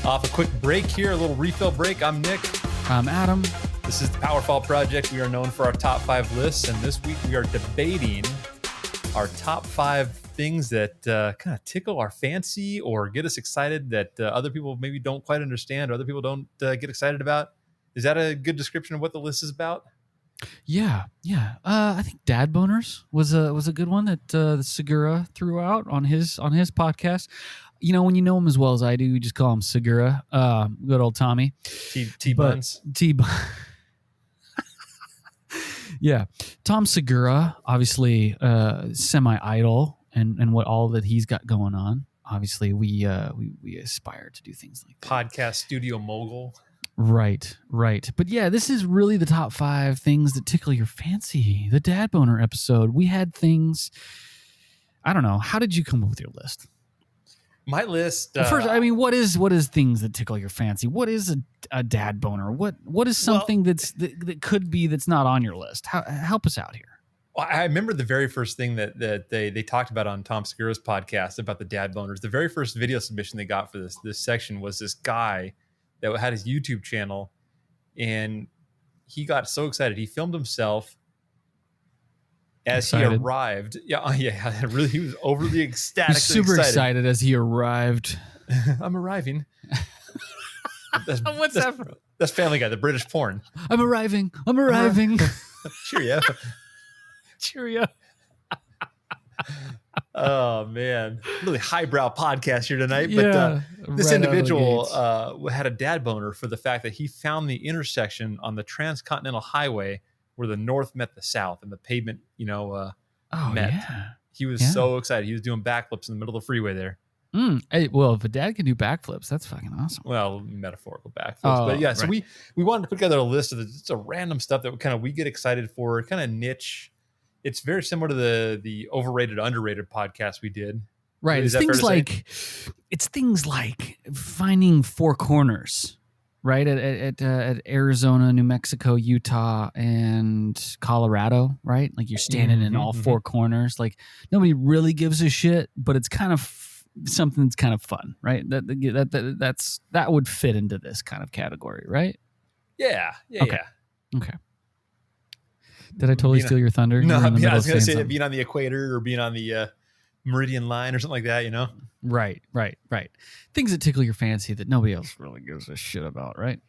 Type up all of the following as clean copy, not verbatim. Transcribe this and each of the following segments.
Off a quick break here, a little refill break. I'm Nick. I'm Adam. This is the PowerFall Project. We are known for our top 5 lists, and this week we are debating our top 5 things that kind of tickle our fancy or get us excited that other people maybe don't quite understand or other people don't get excited about. Is that a good description of what the list is about? Yeah. I think dad boners was a good one that Segura threw out on his podcast. You know, when you know him as well as I do, you just call him Segura. Good old Tommy. T-buns. Yeah. Tom Segura, obviously semi-idol and what all that he's got going on. Obviously, we aspire to do things like that. Podcast studio mogul. Right. But yeah, this is really the top 5 things that tickle your fancy. The dad boner episode. We had things, I don't know. How did you come up with your list? My list. First, I mean, what is things that tickle your fancy? What is a dad boner? What is something that could be that's not on your list? Help us out here. Well, I remember the very first thing that they talked about on Tom Segura's podcast about the dad boners. The very first video submission they got for this section was this guy that had his YouTube channel, and he got so excited. He filmed himself as he arrived. Yeah, really, he was overly ecstatic. He's super excited as he arrived. I'm arriving. What's that from? That's Family Guy, the British porn. I'm arriving. Cheerio. Oh man, really highbrow podcast here tonight. But this individual had a dad boner for the fact that he found the intersection on the transcontinental highway where the north met the south and the pavement, met. Yeah. He was so excited. He was doing backflips in the middle of the freeway there. Hey, well, if a dad can do backflips, that's fucking awesome. Well, metaphorical backflips, but yeah. So we wanted to put together a list of just a random stuff that we get excited for, kind of niche. It's very similar to the overrated, underrated podcast we did. Right. It's things like finding 4 corners, right? At Arizona, New Mexico, Utah, and Colorado, right? Like you're standing in all 4 corners. Like nobody really gives a shit, but it's kind of something that's kind of fun, right? That would fit into this kind of category, right? Yeah. Okay. Did I totally steal your thunder? No, I was going to say being on the equator or being on the meridian line or something like that, Right. Things that tickle your fancy that nobody else really gives a shit about, right?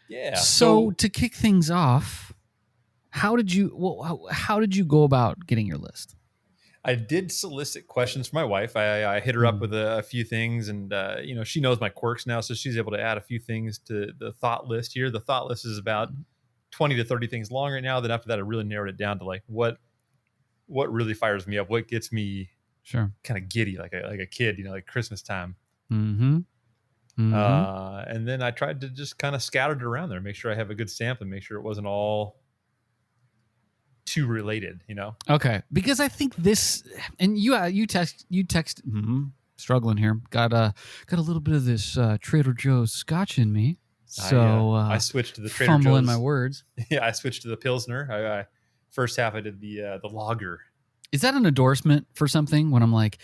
Yeah. So to kick things off, how did you go about getting your list? I did solicit questions from my wife. I hit her up with a few things, and she knows my quirks now, so she's able to add a few things to the thought list here. The thought list is about 20 to 30 things long right now. Then after that, I really narrowed it down to like what really fires me up, what gets me kind of giddy, like a kid, like Christmas time. And then I tried to just kind of scatter it around there, make sure I have a good sample and make sure it wasn't all too related, Okay, because I think this, and you text struggling here. Got a little bit of this Trader Joe's scotch in me. So I switched to the Trader Joe's. Fumbling my words. Yeah, I switched to the Pilsner. I first half I did the lager. Is that an endorsement for something? When I'm like,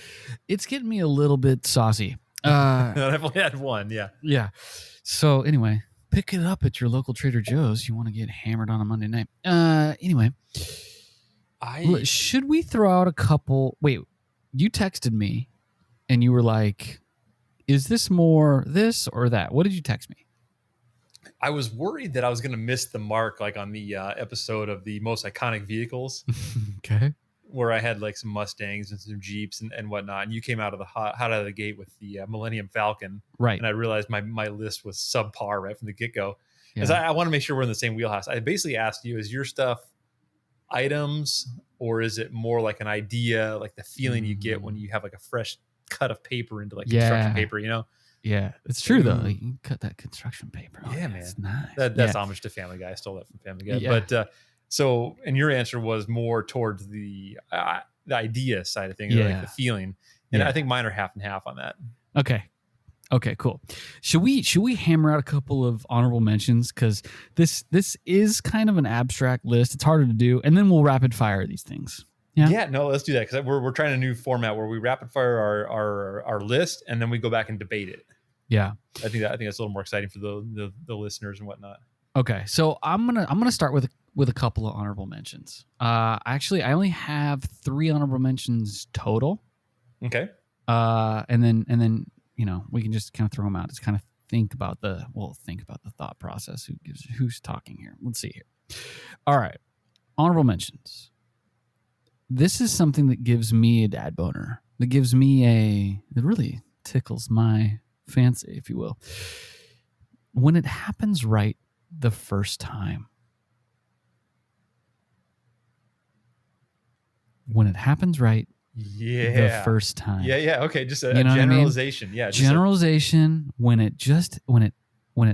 it's getting me a little bit saucy. I've only had one. Yeah. Yeah. So anyway, pick it up at your local Trader Joe's. You want to get hammered on a Monday night. Anyway, should we throw out a couple? Wait, you texted me, and you were like, "Is this more this or that?" What did you text me? I was worried that I was going to miss the mark, like on the episode of the most iconic vehicles. Okay. Where I had like some Mustangs and some Jeeps and whatnot. And you came out of the hot out of the gate with the Millennium Falcon. Right. And I realized my list was subpar right from the get-go. Because Yeah. I want to make sure we're in the same wheelhouse. I basically asked you, is your stuff items or is it more like an idea, like the feeling you get when you have like a fresh cut of paper into like construction paper, Yeah, it's true though. Like, you can cut that construction paper. Yeah, man. It's nice. That's homage to Family Guy. I stole that from Family Guy. Yeah. But and your answer was more towards the idea side of things, like the feeling. And I think mine are half and half on that. Okay, cool. Should we hammer out a couple of honorable mentions? Because this is kind of an abstract list. It's harder to do, and then we'll rapid fire these things. Yeah. No, let's do that because we're trying a new format where we rapid fire our list and then we go back and debate it. Yeah. I think that's a little more exciting for the listeners and whatnot. Okay, so I'm gonna start with a couple of honorable mentions. Actually, I only have 3 honorable mentions total. Okay. And then we can just kind of throw them out. Just kind of think about the thought process. Who's talking here? Let's see here. All right, honorable mentions. This is something that gives me a dad boner. That gives me that really tickles my fancy, if you will. When it happens right the first time. When it happens right the first time. Yeah. Okay, just a generalization. I mean? Yeah, generalization. When it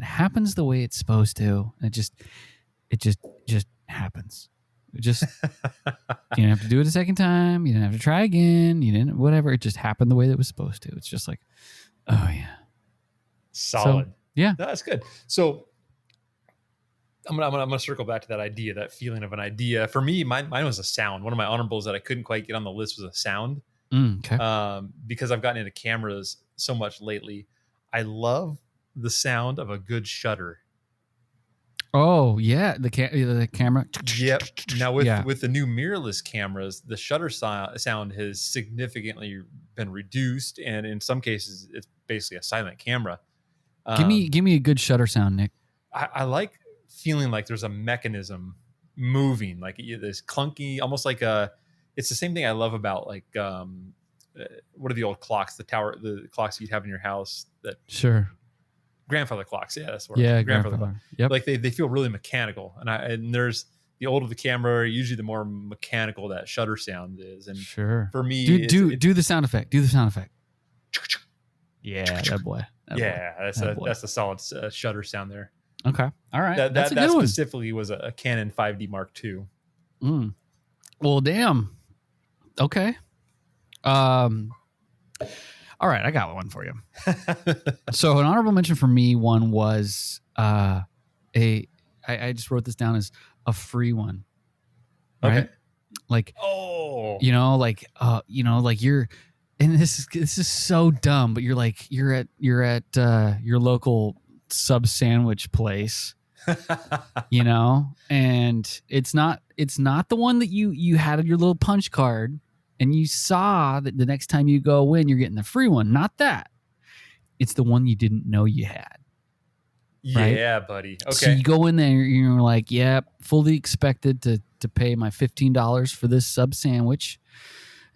happens the way it's supposed to, it just happens. It just you didn't have to do it a second time. You didn't have to try again. You didn't whatever. It just happened the way that it was supposed to. It's just like, oh yeah, solid. So, yeah, no, that's good. So I'm gonna circle back to that idea, that feeling of an idea. For me, mine was a sound. One of my honorables that I couldn't quite get on the list was a sound. Okay. Because I've gotten into cameras so much lately, I love the sound of a good shutter. Oh yeah, the camera. Yep. Now with the new mirrorless cameras, the shutter sound has significantly been reduced, and in some cases, it's basically a silent camera. Give me a good shutter sound, Nick. I like feeling like there's a mechanism moving, like this clunky, almost like it's the same thing I love about like what are the old clocks, the clocks you'd have in your house that sure. Grandfather clocks, yeah, that's what grandfather clock. Yep. Like they feel really mechanical, and there's the older the camera, usually the more mechanical that shutter sound is. And sure, for me, do the sound effect. Do the sound effect. Yeah, that boy. That's a solid shutter sound there. Okay, all right. That specifically was a Canon 5D Mark II. Well, damn. Okay. All right, I got one for you. So an honorable mention for me, one was I just wrote this down as a free one. Right? Okay. Like you're, and this is so dumb, but you're at your local sub sandwich place. And it's not the one that you had on your little punch card. And you saw that the next time you go in, you're getting the free one. Not that. It's the one you didn't know you had. Yeah, right? buddy. Okay. So you go in there, you're like, yep, fully expected to pay my $15 for this sub sandwich.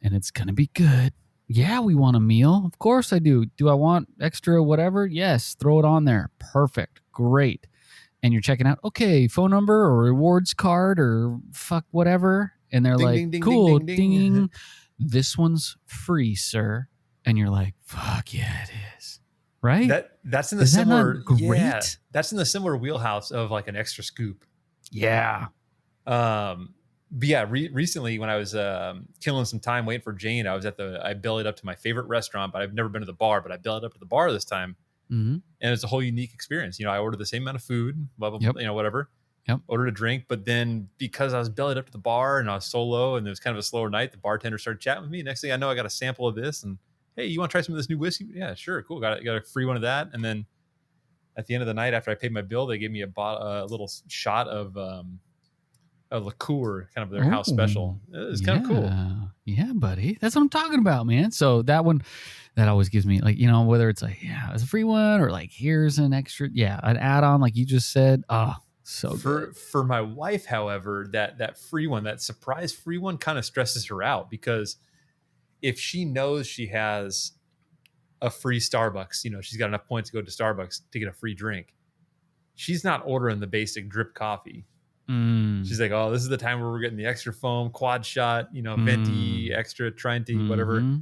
And it's going to be good. Yeah, we want a meal. Of course I do. Do I want extra whatever? Yes, throw it on there. Perfect. Great. And you're checking out, okay, phone number or rewards card or fuck whatever. And they're like, ding, cool, ding, ding, ding. This one's free, sir. And you're like, fuck yeah, it is. Right? That's in the that's in the similar wheelhouse of like an extra scoop. Yeah. But yeah, recently when I was killing some time waiting for Jane, I bellied up to my favorite restaurant, but I've never been to the bar, but I bellied up to the bar this time. Mm-hmm. And it's a whole unique experience. I ordered the same amount of food, blah, blah, blah, whatever. Yep. Ordered a drink, but then because I was bellied up to the bar and I was solo and it was kind of a slower night, the bartender started chatting with me. Next thing I know, I got a sample of this and, hey, you want to try some of this new whiskey? Yeah, sure. Cool. Got a free one of that. And then at the end of the night, after I paid my bill, they gave me a little shot of a liqueur, kind of their house special. It was kind of cool. Yeah, buddy. That's what I'm talking about, man. So that one, that always gives me like, whether it's like, yeah, it's a free one or like, here's an extra, an add-on, like you just said. Oh, so good. For my wife, however, that free one, that surprise free one kind of stresses her out because if she knows she has a free Starbucks, she's got enough points to go to Starbucks to get a free drink, she's not ordering the basic drip coffee. She's like, oh, this is the time where we're getting the extra foam, quad shot, venti, extra Trinity, whatever.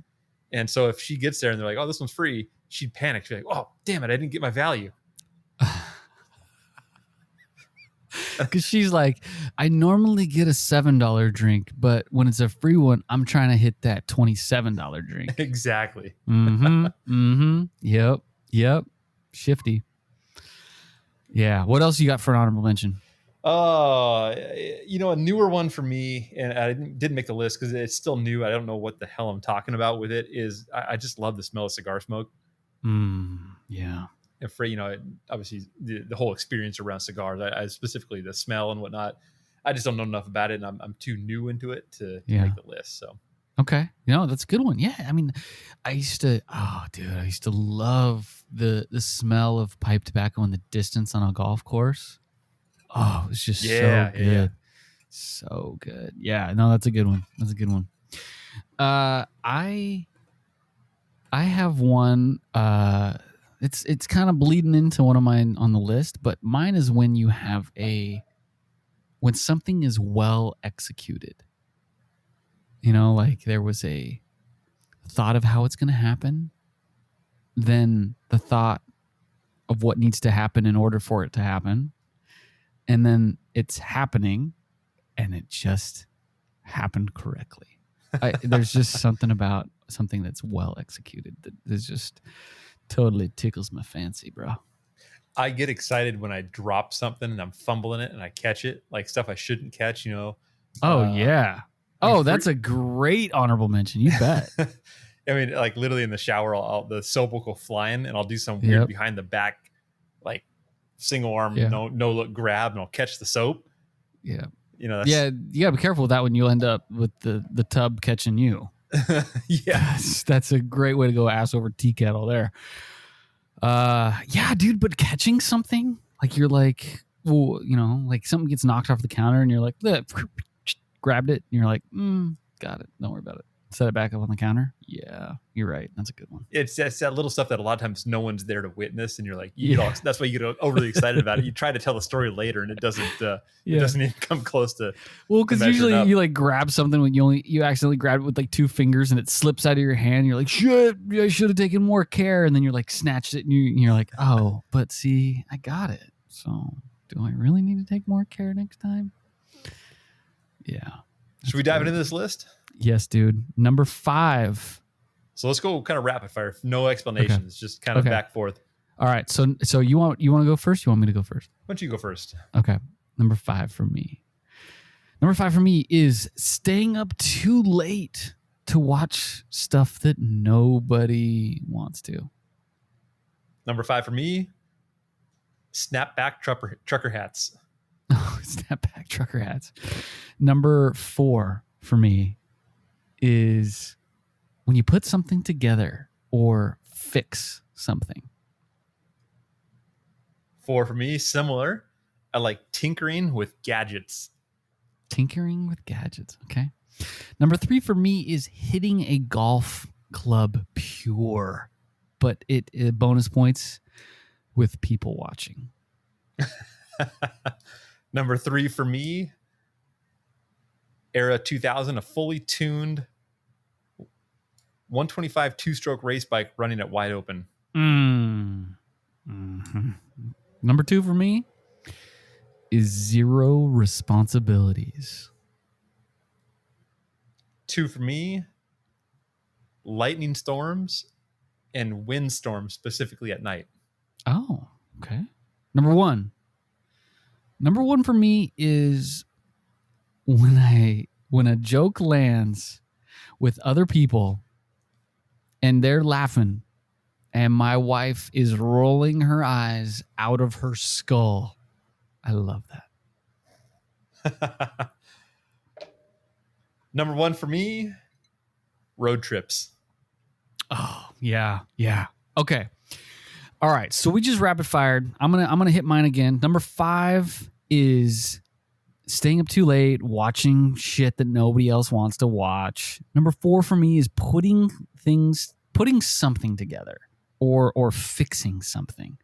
And so if she gets there and they're like, oh, this one's free, she'd panic. She'd be like, oh, damn it, I didn't get my value. Because she's like, I normally get a $7 drink, but when it's a free one, I'm trying to hit that $27 drink. Exactly. Yep. Shifty. Yeah. What else you got for an honorable mention? A newer one for me, and I didn't make the list because it's still new. I don't know what the hell I'm talking about with it. Is I just love the smell of cigar smoke. Yeah. And for, obviously the whole experience around cigars, I specifically the smell and whatnot, I just don't know enough about it, and I'm too new into it to make the list. So okay, that's a good one. Yeah, I mean, I used to love the smell of pipe tobacco in the distance on a golf course. Oh, it was just so good. Yeah. So good. Yeah, no, that's a good one. I have one. It's kind of bleeding into one of mine on the list, but mine is when something is well executed. Like there was a thought of how it's going to happen, then the thought of what needs to happen in order for it to happen, and then it's happening, and it just happened correctly. There's just something about something that's well executed that is just totally tickles my fancy, bro. I get excited when I drop something and I'm fumbling it and I catch it, like stuff I shouldn't catch, Oh, yeah. That's a great honorable mention. You bet. I mean, like literally in the shower, the soap will go flying and I'll do some weird behind the back, like single arm, no look grab, and I'll catch the soap. Yeah. You gotta be careful with that when you end up with the tub catching you. Yeah. That's a great way to go ass over tea kettle there. Yeah, dude, but catching something, like you're like, well, like something gets knocked off the counter and you're like, grabbed it, and you're like, got it, don't worry about it. Set it back up on the counter. Yeah, you're right. That's a good one. It's that little stuff that a lot of times no one's there to witness, and you're like, that's why you get overly excited about it. You try to tell the story later, and it doesn't even come close to. Well, because usually you like grab something when you accidentally grab it with like two fingers, and it slips out of your hand. And you're like, shit, I should have taken more care, and then you're like snatched it, and you're like, oh, but see, I got it. So do I really need to take more care next time? Yeah. Should we dive into this list? Yes, dude. Number 5. So let's go kind of rapid fire. No explanations, just kind of back forth. All right. So you want to go first? You want me to go first? Why don't you go first? Okay. Number 5 for me. Is staying up too late to watch stuff that nobody wants to. Number 5 for me, snapback trucker hats. Oh, snapback trucker hats. Number 4 for me is when you put something together or fix something. 4 for me, similar. I like tinkering with gadgets. Okay. Number 3 for me is hitting a golf club pure, but it bonus points with people watching. Number 3 for me, era 2000, a fully tuned 125 two-stroke race bike running at wide open. Mm-hmm. Number 2 for me is zero responsibilities. 2 for me, lightning storms and windstorms, specifically at night. Oh, okay. Number 1 for me is when a joke lands with other people and they're laughing and my wife is rolling her eyes out of her skull. I love that. Number 1 for me, road trips. Oh, yeah. Okay. All right. So we just rapid fired. I'm gonna hit mine again. Number 5 is staying up too late, watching shit that nobody else wants to watch. Number 4 for me is putting something together or fixing something.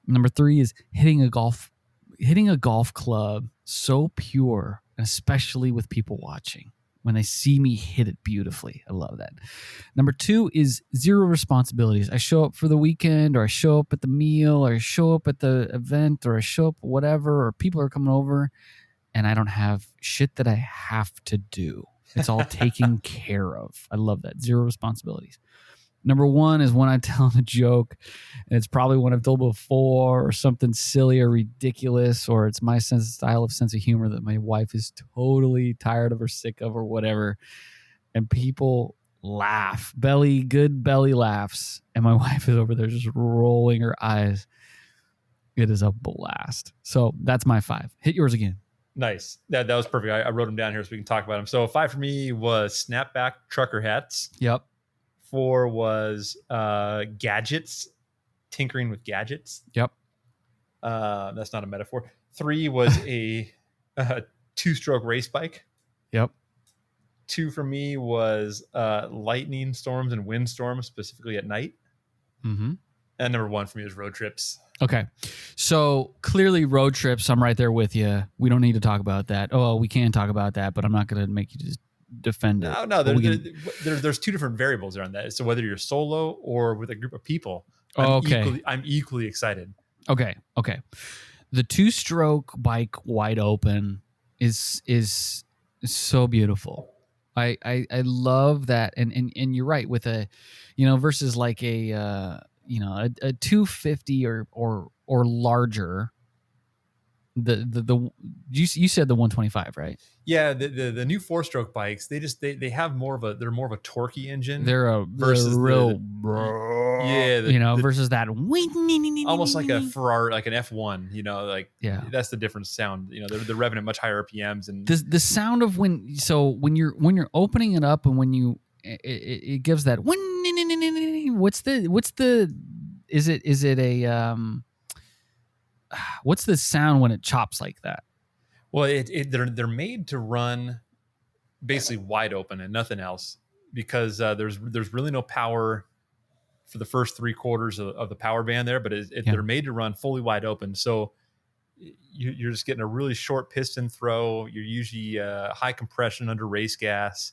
Number 3 is hitting a golf club so pure, and especially with people watching. When they see me hit it beautifully. I love that. Number 2 is zero responsibilities. I show up for the weekend, or I show up at the meal, or I show up at the event, or I show up whatever, or people are coming over, and I don't have shit that I have to do. It's all taken care of. I love that. Zero responsibilities. Number 1 is when I tell a joke, and it's probably one I've told before, or something silly or ridiculous, or it's my style of sense of humor that my wife is totally tired of or sick of or whatever. And people laugh, good belly laughs. And my wife is over there just rolling her eyes. It is a blast. So that's my 5. Hit yours again. Nice. That was perfect. I wrote them down here so we can talk about them. So 5 for me was snapback trucker hats. Yep. 4 was gadgets, tinkering with gadgets. Yep. That's not a metaphor. 3 was a 2-stroke race bike. Yep. 2 for me was lightning storms and windstorms, specifically at night. Mm-hmm. And number 1 for me was road trips. Okay. So clearly road trips, I'm right there with you. We don't need to talk about that. Oh, we can talk about that, but I'm not going to make you just defend it. No, there's 2 different variables there on that. So whether you're solo or with a group of people, I'm equally excited. Okay. The 2-stroke bike wide open is so beautiful. I love that, and you're right with a, versus like a 250 or larger. You said the 125, right? Yeah, the new 4-stroke bikes, they have more of a torquey engine. They're versus real versus that almost like a Ferrari, like an F1, that's the different sound. They're revving at much higher RPMs, and the sound of when you're opening it up and when you it gives that what's the sound when it chops like that? Well, they're made to run basically wide open and nothing else, because there's really no power for the first 3/4 of the power band there, but they're made to run fully wide open. So you're just getting a really short piston throw. You're usually high compression under race gas,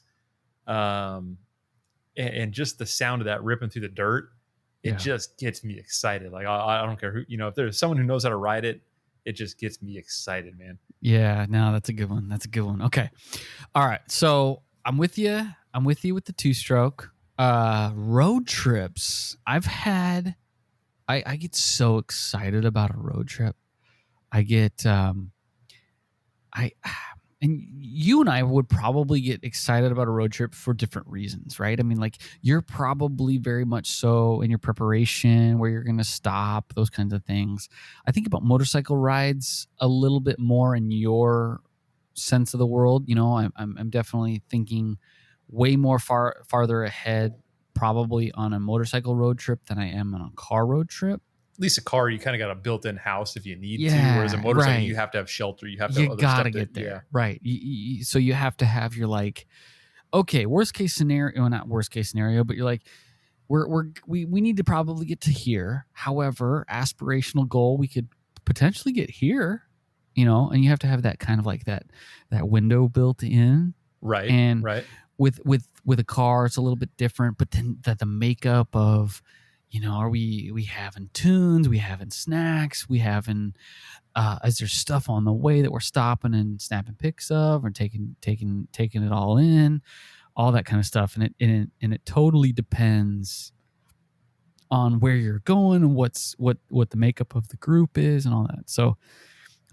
and just the sound of that ripping through the dirt, it just gets me excited. Like I don't care who, if there's someone who knows how to ride it, it just gets me excited, man. Yeah, no, that's a good one. Okay. All right. So I'm with you with the 2-stroke. Road trips. I get so excited about a road trip. I get, and you and I would probably get excited about a road trip for different reasons, right? I mean, like you're probably very much so in your preparation, where you're going to stop, those kinds of things. I think about motorcycle rides a little bit more in your sense of the world. I'm definitely thinking way more farther ahead, probably on a motorcycle road trip than I am on a car road trip. At least a car, you kind of got a built-in house if you need to. Whereas a motorcycle, you have to have shelter. You have to have other stuff to get there. Yeah. Right. So you have to have your okay, worst case scenario, not worst case scenario, but you're like, we need to probably get to here. However, aspirational goal, we could potentially get here, and you have to have that kind of like that window built in. Right. And right. With a car, it's a little bit different, but then the makeup of, are we having tunes? We having snacks? We having, is there stuff on the way that we're stopping and snapping pics of, or taking it all in, all that kind of stuff. And it totally depends on where you're going and what the makeup of the group is and all that. So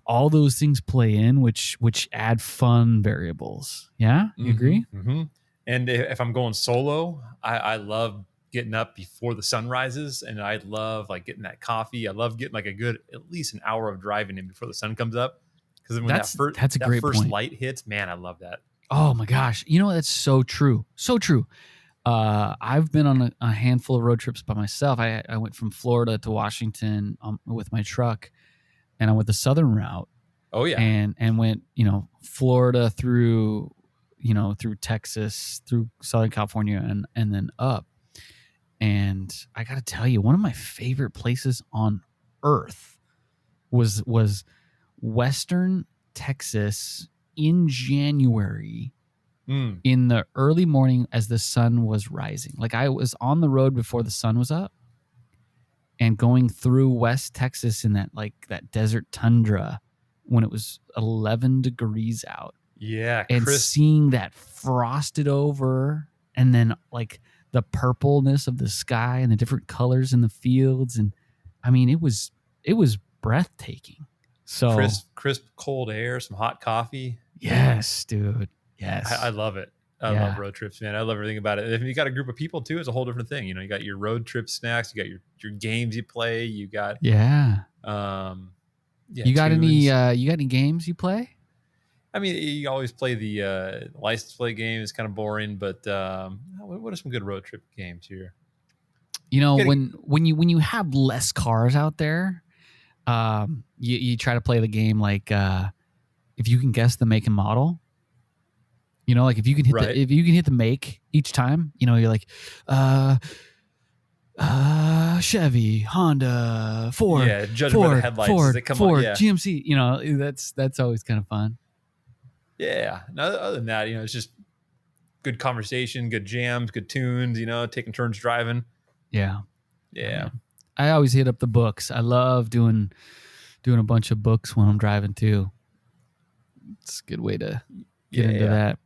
all those things play in, which add fun variables. Yeah. You agree? Mm-hmm. And if I'm going solo, I love getting up before the sun rises, and I love like getting that coffee. I love getting like a good at least an hour of driving in before the sun comes up, because when that first light hits, man, I love that. Oh my gosh, that's so true, so true. I've been on a handful of road trips by myself. I went from Florida to Washington with my truck, and I went the southern route. Oh yeah, and went Florida through Texas, through Southern California, and then up. And I got to tell you, one of my favorite places on earth was Western Texas in January, in the early morning as the sun was rising. Like I was on the road before the sun was up, and going through West Texas in that desert tundra when it was 11 degrees out. Yeah, and seeing that frosted over, and then like the purpleness of the sky and the different colors in the fields, and I mean it was breathtaking. So crisp cold air, some hot coffee. Yes, dude. Yes, I love it. I love road trips, man. I love everything about it. If you got a group of people too, it's a whole different thing. You got your road trip snacks, you got your games you play, you got you got any games you play? I mean, you always play the license plate game. It's kind of boring, but what are some good road trip games here? When you have less cars out there, you try to play the game like if you can guess the make and model. Like if you can hit the make each time, you're like Chevy, Honda, Ford, judging by the headlights Ford, as they come Ford, on, GMC. That's always kind of fun. Yeah. No, other than that, it's just good conversation, good jams, good tunes. Taking turns driving. Yeah. Yeah. I always hit up the books. I love doing a bunch of books when I'm driving too. It's a good way to get into that.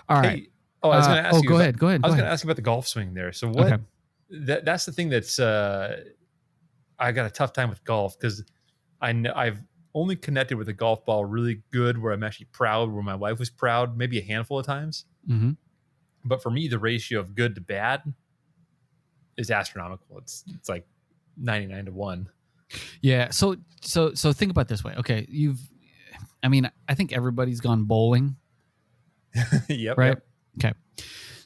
All right. I was going to ask you. Go ahead. I was going to ask you about the golf swing there. So what? Okay. That's the thing that's I got a tough time with golf because I've only connected with a golf ball really good where I'm actually proud, where my wife was proud, maybe a handful of times. Mm-hmm. But for me, the ratio of good to bad is astronomical. It's like 99 to 1. Yeah. So think about it this way. Okay. I think everybody's gone bowling. Yep. Right. Yep. Okay.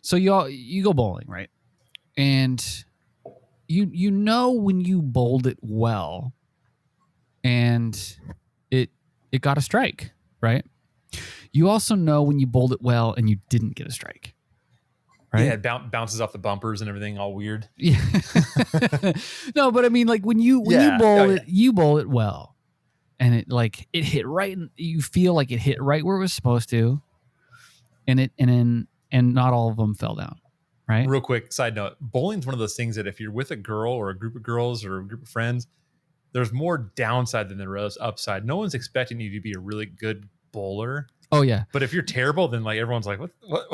So you go bowling, right? And you know when you bowled it well and it got a strike, right? You also know when you bowled it well and you didn't get a strike. Right? Yeah, it bounces off the bumpers and everything, all weird. Yeah. No, but I mean, like when you bowl it well, and it hit right, and you feel like it hit right where it was supposed to, and not all of them fell down. Right. Real quick side note: bowling's one of those things that if you're with a girl or a group of girls or a group of friends, there's more downside than there is upside. No one's expecting you to be a really good bowler. Oh yeah. But if you're terrible, then like everyone's like, what?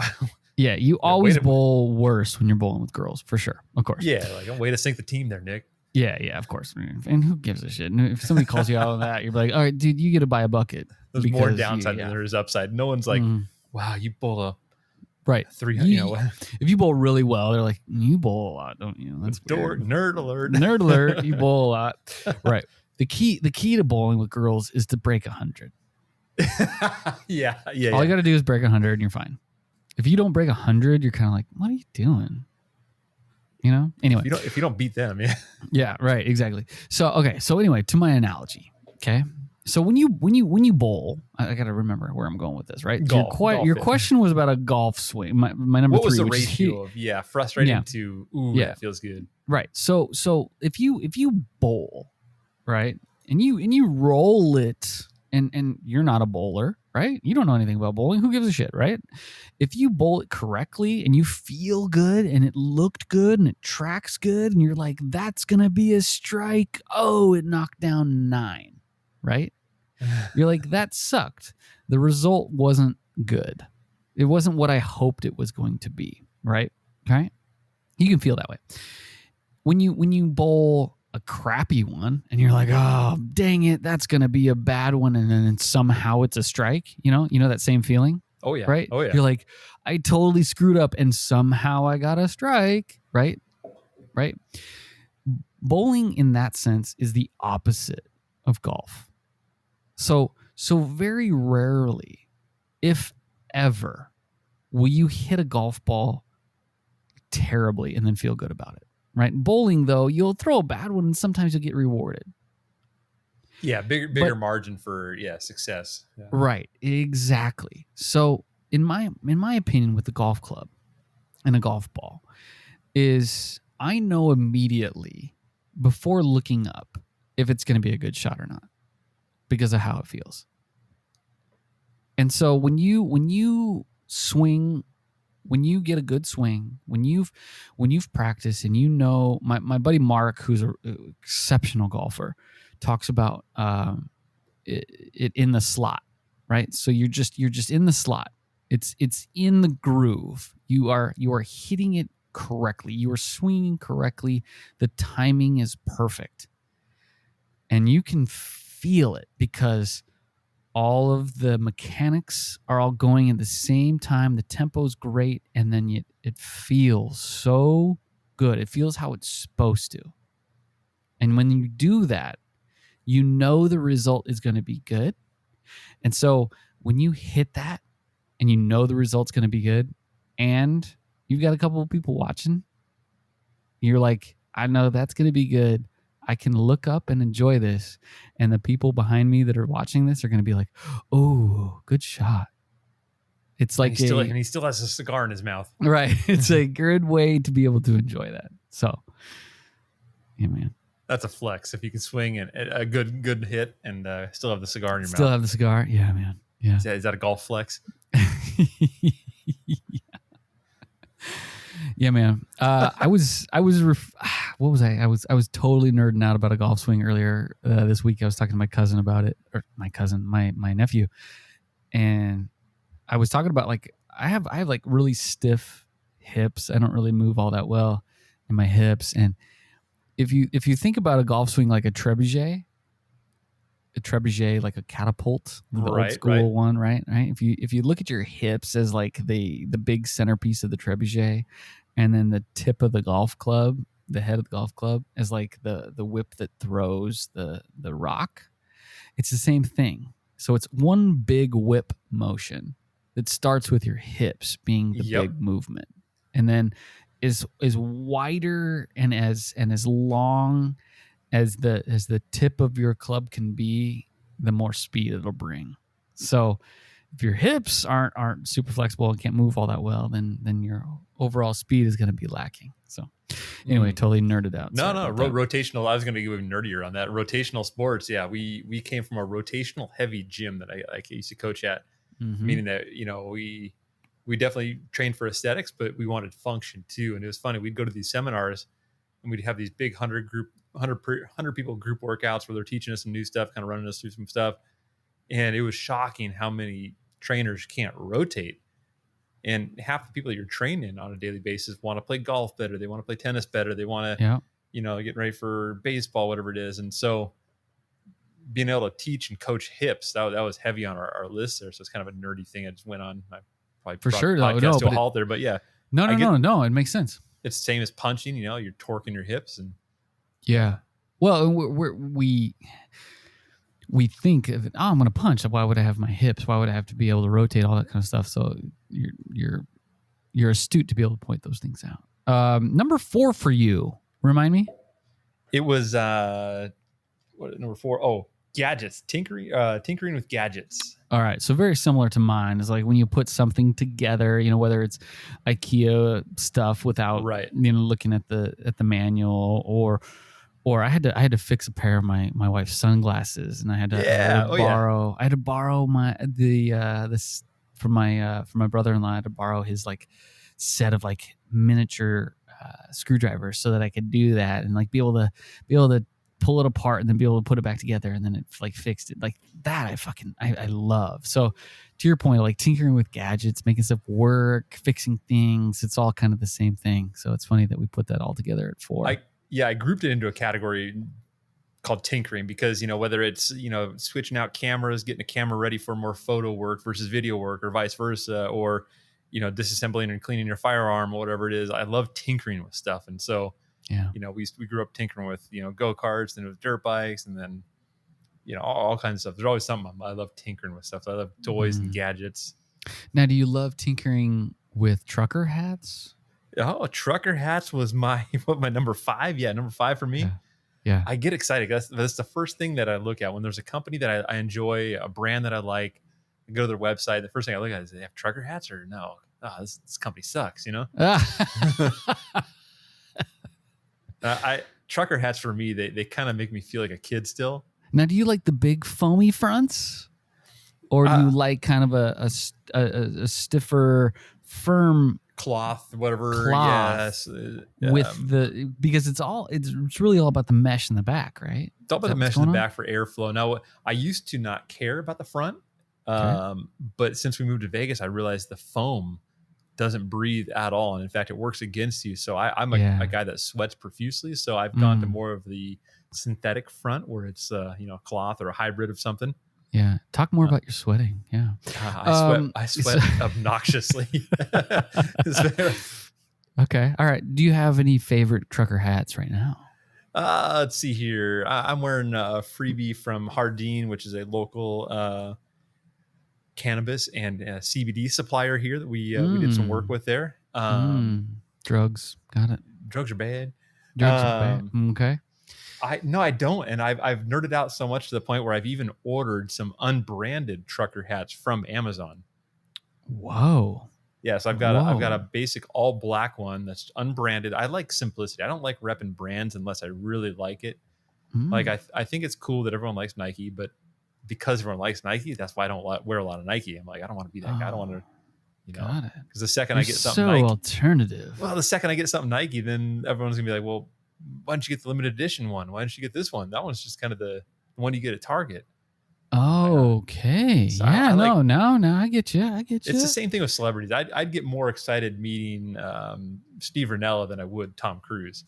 Yeah, you always bowl worse when you're bowling with girls, for sure. Of course. Yeah, like way to sink the team there, Nick. Yeah, of course. And who gives a shit? And if somebody calls you out on that, you're like, all right, dude, you get to buy a bucket. There's more downside than there is upside. No one's like, wow, you bowl a right 300. If you bowl really well, they're like, you bowl a lot, don't you? That's nerd alert. Nerd alert. You bowl a lot, right? The key to bowling with girls is to break 100. Yeah. All you got to do is break 100, and you're fine. If you don't break 100, you're kind of like, what are you doing? Anyway. If you don't beat them, yeah. Yeah, right, exactly. So anyway, to my analogy, okay? So when you bowl, I got to remember where I'm going with this, right? Your question was about a golf swing. My number 3. What was the ratio of frustrating to that feels good. Right. So if you bowl, right? And you roll it, and you're not a bowler, right? You don't know anything about bowling. Who gives a shit, right? If you bowl it correctly and you feel good and it looked good and it tracks good and you're like, that's going to be a strike. Oh, it knocked down 9, right? You're like, that sucked. The result wasn't good. It wasn't what I hoped it was going to be, right? Okay? You can feel that way. When you bowl a crappy one and you're like, oh, dang it, that's going to be a bad one, and then somehow it's a strike, you know that same feeling? Oh yeah. Right? Oh yeah. You're like, I totally screwed up and somehow I got a strike, right? Right? Bowling in that sense is the opposite of golf. So very rarely, if ever, will you hit a golf ball terribly and then feel good about it. Right? Bowling, though, you'll throw a bad one and sometimes you'll get rewarded. Yeah, bigger margin for success. Yeah. Right, exactly. So in my opinion with the golf club and a golf ball is I know immediately before looking up if it's going to be a good shot or not because of how it feels. And so when you swing, when you get a good swing, when you've practiced and my buddy Mark, who's an exceptional golfer, talks about it in the slot, right? So you're just in the slot. It's in the groove. You are hitting it correctly. You are swinging correctly. The timing is perfect, and you can feel it because all of the mechanics are all going at the same time. The tempo's great, and then it feels so good. It feels how it's supposed to. And when you do that, you know the result is going to be good. And so when you hit that and you know the result's going to be good and you've got a couple of people watching, you're like, I know that's going to be good. I can look up and enjoy this. And the people behind me that are watching this are going to be like, oh, good shot. It's like and he still has a cigar in his mouth. Right. It's a good way to be able to enjoy that. So, yeah, man. That's a flex if you can swing and a good hit and still have the cigar in your mouth. Still have the cigar? Yeah, man. Yeah. Is that a golf flex? Yeah, man. I was totally nerding out about a golf swing earlier this week. I was talking to my cousin about it, or my nephew, and I was talking about like I have like really stiff hips. I don't really move all that well in my hips, and if you think about a golf swing like a trebuchet like a catapult, the old school one, right? If you look at your hips as like the big centerpiece of the trebuchet, and then the tip of the golf club, the head of the golf club, as like the whip that throws the rock, it's the same thing. So it's one big whip motion that starts with your hips being the big movement, and then is wider and as long as the tip of your club can be, the more speed it'll bring. So if your hips aren't super flexible and can't move all that well, then your overall speed is going to be lacking. So anyway, totally nerded out. Rotational. I was going to go even nerdier on that. Rotational sports. Yeah, we came from a rotational heavy gym that I used to coach at, meaning that we definitely trained for aesthetics, but we wanted function too. And it was funny. We'd go to these seminars and we'd have these big 100 people group workouts where they're teaching us some new stuff, kind of running us through some stuff. And it was shocking how many trainers can't rotate. And half the people that you're training on a daily basis want to play golf better. They want to play tennis better. They want to, get ready for baseball, whatever it is. And so being able to teach and coach hips, that was heavy on our list there. So it's kind of a nerdy thing. I just went on. I probably for sure. To a halt there, but yeah. No. It makes sense. It's the same as punching, you're torquing your hips and yeah. Well, we think of, I'm going to punch. Why would I have my hips? Why would I have to be able to rotate, all that kind of stuff? So you're astute to be able to point those things out. Number 4 for you. Remind me. It was number 4? Oh, gadgets. Tinkering with gadgets. All right, so very similar to mine. It's like when you put something together, whether it's IKEA stuff without looking at the manual, or I had to fix a pair of my wife's sunglasses, and I had to borrow this from my brother-in-law. I had to borrow his like set of like miniature screwdrivers so that I could do that and like be able to pull it apart and then be able to put it back together, and then it like fixed it like that. I love. So to your point, like tinkering with gadgets, making stuff work, fixing things, it's all kind of the same thing. So it's funny that we put that all together at 4. I grouped it into a category called tinkering because, whether it's, switching out cameras, getting a camera ready for more photo work versus video work or vice versa, or, disassembling and cleaning your firearm or whatever it is. I love tinkering with stuff. And so, we grew up tinkering with, go-karts, and with dirt bikes, and then, all kinds of stuff. There's always something. I love tinkering with stuff. I love toys and gadgets. Now, do you love tinkering with trucker hats? Oh, trucker hats was my number 5. Yeah, number 5 for me. Yeah. I get excited. That's the first thing that I look at when there's a company that I enjoy, a brand that I like. I go to their website. The first thing I look at is, do they have trucker hats or no? Oh, this company sucks, Trucker hats for me, they kind of make me feel like a kid still. Now, do you like the big foamy fronts, or do you like kind of a stiffer, firm cloth, whatever? Yes, with because it's really all about the mesh in the back, right? It's all about the mesh in the back for airflow. Now, I used to not care about the front, but since we moved to Vegas, I realized the foam doesn't breathe at all, and in fact, it works against you. So I'm a guy that sweats profusely. So I've gone to more of the synthetic front, where it's cloth or a hybrid of something. Yeah. Talk more about your sweating. Yeah. I sweat obnoxiously. Okay. All right. Do you have any favorite trucker hats right now? Let's see here. I'm wearing a freebie from Hardin, which is a local cannabis and CBD supplier here that we did some work with there. Drugs. Got it. Drugs are bad. Drugs are bad. Okay. I don't. And I've nerded out so much to the point where I've even ordered some unbranded trucker hats from Amazon. Whoa. Yeah, so I've got a basic all black one that's unbranded. I like simplicity. I don't like repping brands unless I really like it. Like I think it's cool that everyone likes Nike, but because everyone likes Nike, that's why I don't wear a lot of Nike. I'm like, I don't want to be that guy. I don't want to, got it. Because the second I get something so Nike, alternative. Well, the second I get something Nike, then everyone's gonna be like, well, why don't you get the limited edition one? Why don't you get this one? That one's just kind of the one you get at Target. Okay. So yeah. No. I get you. It's the same thing with celebrities. I'd get more excited meeting Steve Rinella than I would Tom Cruise.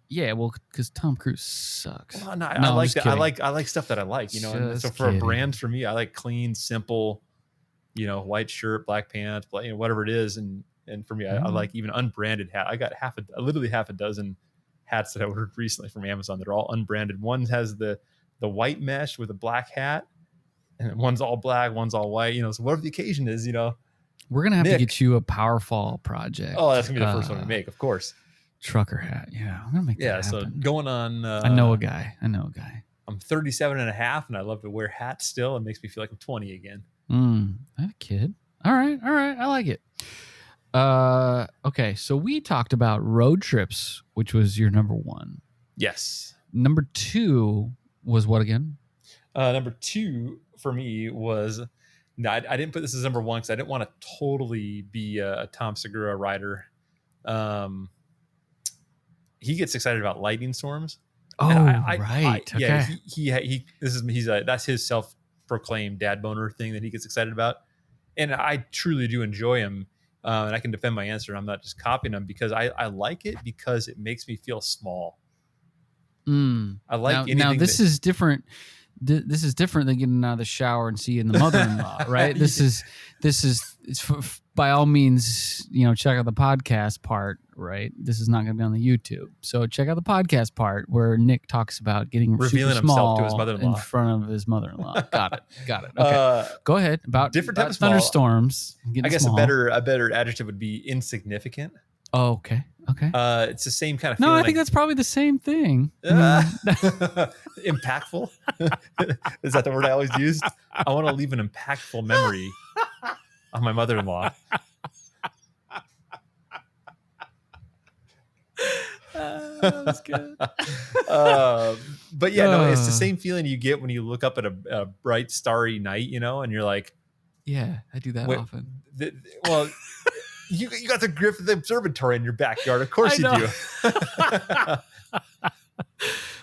Yeah, well, because Tom Cruise sucks. Well, no, I like that. I like stuff that I like. And so for a brand, for me, I like clean, simple, white shirt, black pants, whatever it is. And for me, I like even unbranded hat. I got literally half a dozen hats that I ordered recently from Amazon that are all unbranded. One has the white mesh with a black hat, and one's all black, one's all white. So whatever the occasion is, we're gonna have to get you a PowerFall project. Oh, that's gonna be the first one we make, of course. Trucker hat. Yeah, I'm gonna make that happen. So going on. I know a guy. I'm 37 and a half, and I love to wear hats still. It makes me feel like I'm 20 again. I'm a kid. All right. I like it. Okay, so we talked about road trips, which was your number one. Yes. Number two was what again? Number two for me was, I didn't put this as number one because I didn't want to totally be a Tom Segura rider. He gets excited about lightning storms. Oh, right. Yeah, that's his self-proclaimed dad boner thing that he gets excited about, and I truly do enjoy him. And I can defend my answer. I'm not just copying him because I like it because it makes me feel small. I like now this is different. This is different than getting out of the shower and seeing the mother-in-law, right? This is by all means, check out the podcast part, right? This is not going to be on the YouTube. So check out the podcast part where Nick talks about getting revealing super small himself to his mother-in-law in front of his mother-in-law. Got it. Okay, go ahead. About different types of thunderstorms. I guess small. a better adjective would be insignificant. Oh, okay. It's the same kind of feeling. No, I think that's probably the same thing. Impactful. Is that the word I always use? I want to leave an impactful memory on my mother-in-law. That's good. But yeah, no, it's the same feeling you get when you look up at a bright, starry night, and you're like, yeah, I do that often. Well, you got the Griffith Observatory in your backyard. Of course you do. But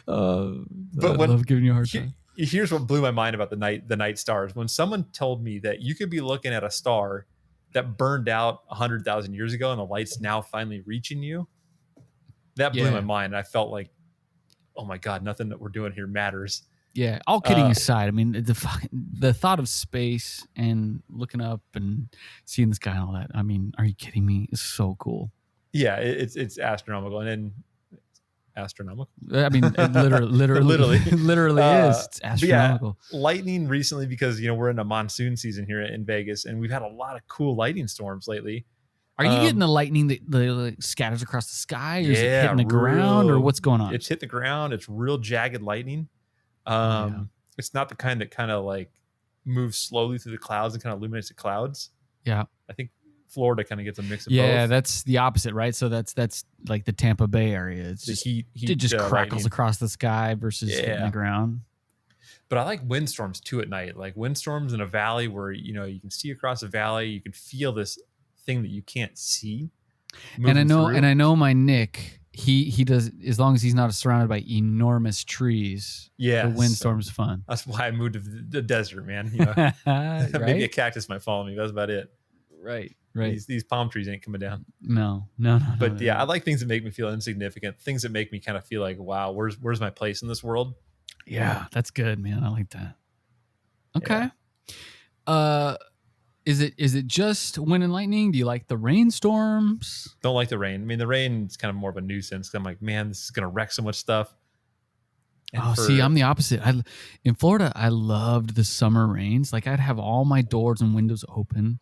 I love giving you a hard time. Here's what blew my mind about the night stars. When someone told me that you could be looking at a star that burned out 100,000 years ago and the light's now finally reaching you, that blew my mind. I felt like, oh my God, nothing that we're doing here matters. Yeah, all kidding aside, I mean, the thought of space and looking up and seeing the sky and all that, I mean, are you kidding me? It's so cool. Yeah, it's astronomical. And then astronomical? I mean, it literally is. It's astronomical. Yeah, lightning recently, because, we're in a monsoon season here in Vegas, and we've had a lot of cool lightning storms lately. Are you getting the lightning that scatters across the sky, or is it hitting the ground, or what's going on? It's hit the ground. It's real jagged lightning. It's not the kind that kind of like moves slowly through the clouds and kind of illuminates the clouds. Yeah. I think Florida kind of gets a mix of both. Yeah, that's the opposite, right? So that's like the Tampa Bay area. It's the just heat it just crackles lightning across the sky versus hitting the ground. But I like windstorms too at night. Like windstorms in a valley where, you can see across a valley, you can feel this thing that you can't see. And I know my Nick, he does, as long as he's not surrounded by enormous trees. Yeah, the windstorm's fun. That's why I moved to the desert, man. Right? Maybe a cactus might follow me. That's about it. Right. These palm trees ain't coming down. No. But yeah, I like things that make me feel insignificant. Things that make me kind of feel like, wow, where's my place in this world? Yeah, that's good, man. I like that. Okay. Yeah. Is it just wind and lightning? Do you like the rainstorms? Don't like the rain. I mean, the rain is kind of more of a nuisance. I'm like, man, this is going to wreck so much stuff. And See, I'm the opposite. In Florida, I loved the summer rains. Like I'd have all my doors and windows open,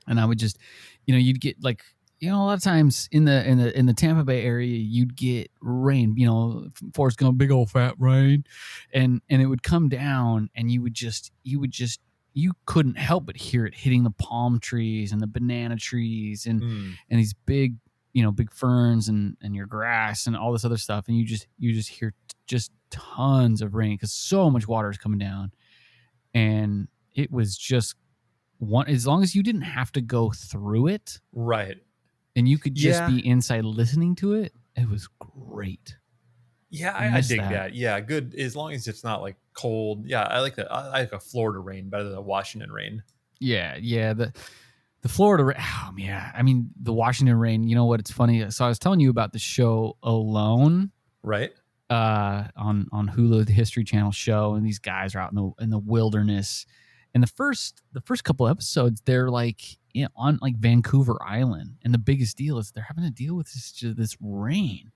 and I would just, you'd get like, a lot of times in the Tampa Bay area, you'd get rain. Forrest Gump, big old fat rain, and it would come down, and you couldn't help but hear it hitting the palm trees and the banana trees and these big big ferns and your grass and all this other stuff, and you just hear just tons of rain because so much water is coming down, and it was just one. As long as you didn't have to go through it, right, and you could just be inside listening to it, it was great. Yeah, I dig that. Yeah, good as long as it's not like cold. Yeah, I like that. I like a Florida rain better than a Washington rain. Yeah. The Florida rain. Oh, yeah. I mean, the Washington rain. You know what? It's funny. So I was telling you about the show Alone, right? On Hulu, the History Channel show, and these guys are out in the wilderness. And the first couple episodes, they're like on like Vancouver Island, and the biggest deal is they're having to deal with this rain,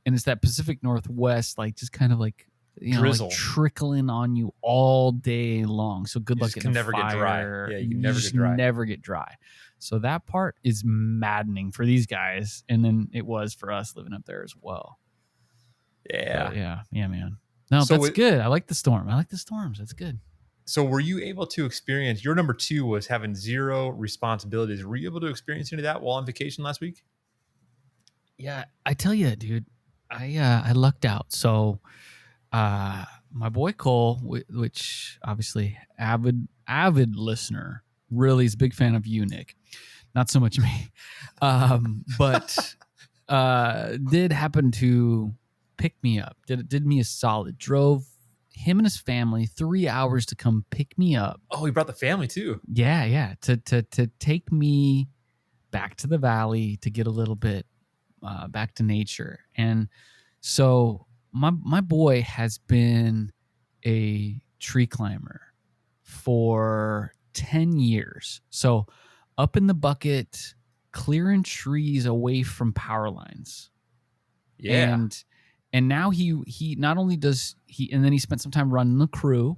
and it's that Pacific Northwest, like just kind of like drizzle, like trickling on you all day long. So good luck getting never get dry. Yeah, you can never get dry. So that part is maddening for these guys, and then it was for us living up there as well. Yeah. But yeah, man. No, so that's good. I like the storm. I like the storms. That's good. So were you able to experience, your number 2 was having zero responsibilities. Were you able to experience any of that while on vacation last week? Yeah, I tell you, dude, I lucked out. So my boy Cole, which obviously avid listener, really is a big fan of you, Nick. Not so much me. But did happen to pick me up. Did me a solid. Drove him and his family 3 hours to come pick me up. Oh, he brought the family too. Yeah. To take me back to the valley to get a little bit back to nature. And so my boy has been a tree climber for 10 years. So up in the bucket, clearing trees away from power lines. Yeah. And now he not only does he, and then he spent some time running the crew,